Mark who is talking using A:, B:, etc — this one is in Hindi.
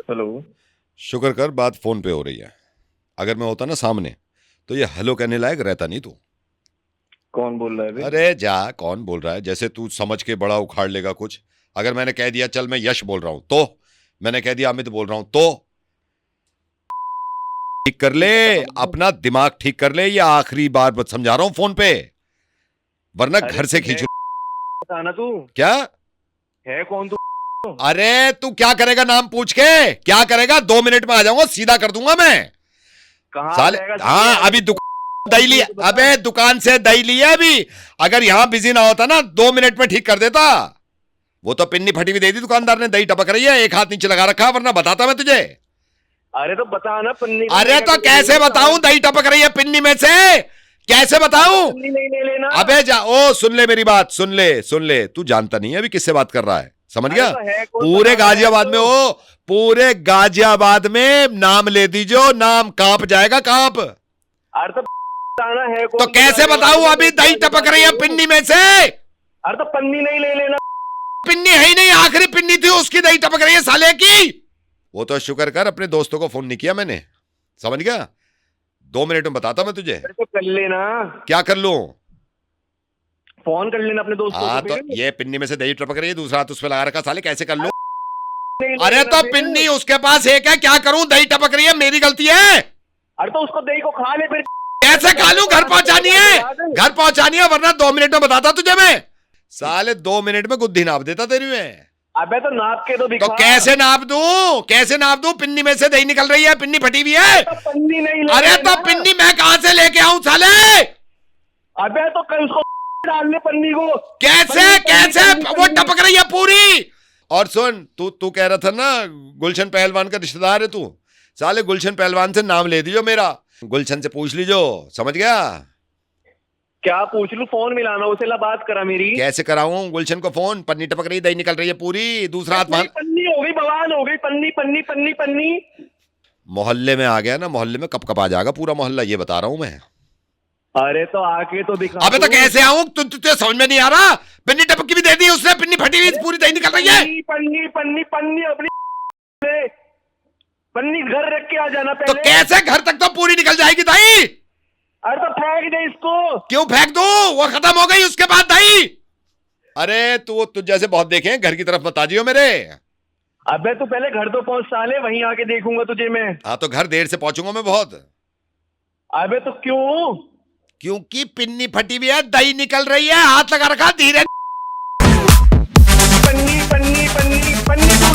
A: हेलो।
B: शुक्र कर बात फोन पे हो रही है। अगर मैं होता ना सामने तो ये हेलो कहने लायक रहता नहीं तू।
A: कौन बोल रहा है बे?
B: अरे जा, कौन बोल रहा है? जैसे तू समझ के बड़ा उखाड़ लेगा कुछ। अगर मैंने कह दिया चल मैं यश बोल रहा हूं तो, मैंने कह दिया अमित बोल रहा हूं तो, ठीक कर ले, अपना दिमाग ठीक कर ले। ये आखिरी बार समझा रहा हूं फोन पे, वरना
A: अरे
B: घर से
A: तू है
B: खींच।
A: बताना तू
B: क्या?
A: है कौन तू?
B: अरे तू क्या करेगा नाम पूछ के? क्या करेगा? 2 मिनट में आ जाऊंगा, सीधा कर दूंगा मैं।
A: कहाँ आ
B: साले
A: जाएगा?
B: हाँ, अभी दुकान दही लिया, अबे दुकान से दही लिया अभी। अगर यहां बिजी ना होता ना 2 मिनट में ठीक कर देता। वो तो पिन्नी फटी हुई दे दी दुकानदार ने, दही टपक रही है, एक हाथ नीचे लगा रखा, वरना बताता मैं तुझे।
A: अरे तो बता ना पन्नी।
B: अरे तो कैसे बताऊं दही टपक रही है पिन्नी में से? कैसे बताऊं?
A: पन्नी नहीं लेना।
B: अबे जा, ओ सुन ले मेरी बात, सुन ले। तू जानता नहीं है अभी किससे बात कर रहा है, समझ गया? पूरे गाजियाबाद में हो, पूरे गाजियाबाद में नाम ले दीजो, नाम कांप जाएगा, कांप।
A: अरे तो बताना है कौन?
B: तो कैसे बताऊं? अभी दही टपक रही है पिन्नी में से।
A: अरे तो पन्नी नहीं ले लेना।
B: पिन्नी है ही नहीं, आखिरी पिन्नी थी उसकी दही टपक रही है साले की। वो तो शुक्र कर अपने दोस्तों को फोन नहीं किया मैंने, समझ गया? 2 मिनट में बताता मैं तुझे।
A: अरे तो कर लेना।
B: क्या कर लूं?
A: फोन कर लेना अपने दोस्तों
B: हाँ
A: को।
B: तो ये पिन्नी में से दही टपक रही है, दूसरा हाथ उस पे लगा रखा, साले कैसे कर लूं?
A: नहीं ले
B: अरे
A: लेना
B: तो
A: फिर।
B: पिन्नी उसके पास एक है, क्या करूं? दही टपक रही है, मेरी गलती है।
A: अरे तो उसको दही को खा ले फिर।
B: कैसे खा लूं? घर पहुंचानी है, घर पहुंचानी है, वरना 2 मिनट में बताता तुझे मैं। साले 2 मिनट में गुद्दी नाप देता तेरी में।
A: अबे तो नाप के तो दिखा।
B: तो कैसे नाप दूं? कैसे नाप दूं? पिन्नी में से दही निकल रही है, पिन्नी फटी हुई है।
A: तो पन्नी नहीं ले
B: अरे तो
A: लेना।
B: पिन्नी मैं कहां से लेके आऊं साले?
A: अबे तो कल उसको डालने पन्नी को।
B: कैसे कैसे वो टपक रही है पूरी। और सुन, तू कह रहा था ना गुलशन पहलवान का रिश्तेदार है तू। साले गुलशन पहलवान से नाम ले दीजो मेरा, गुलशन से पूछ लीजो, समझ गया?
A: क्या पूछ लूं? फोन मिलाना उसे, ला बात करा मेरी।
B: कैसे कराऊं गुलशन को फोन? पन्नी टपक रही, दही निकल रही है पूरी, दूसरा हाथ वहां।
A: पन्नी हो गई, बवाल हो गई। पन्नी पन्नी पन्नी पन्नी।
B: मोहल्ले में आ गया ना, मोहल्ले में कप कप आ जाएगा पूरा मोहल्ला, ये बता रहा हूं मैं।
A: अरे तो आके तो दिखा।
B: अबे तो कैसे आऊं? तुझे समझ में नहीं आ रहा? पिन्नी टपकी भी दे दी उसने, पिन्नी फटी हुई पूरी दही निकल रही है।
A: पन्नी पन्नी पन्नी अपनी पन्नी घर रख के आ जाना
B: तो
A: पहले।
B: कैसे? घर तक तो पूरी निकल जाएगी दही।
A: अरे तो फेंक दे इसको।
B: क्यों फेंक दूं? वो खत्म हो गई उसके बाद दही। अरे तू जैसे बहुत देखे हैं, घर की तरफ मत आ जियो मेरे।
A: अबे तू पहले घर तो पहुंच साले, वहीं आके देखूंगा तुझे मैं।
B: हाँ तो घर देर से पहुंचूंगा मैं बहुत।
A: अबे तो क्यों?
B: क्योंकि पिन्नी फटी हुई है, दही निकल रही है, हाथ लगा रखा, धीरे।
A: पन्नी पन्नी पन्नी पन्नी तू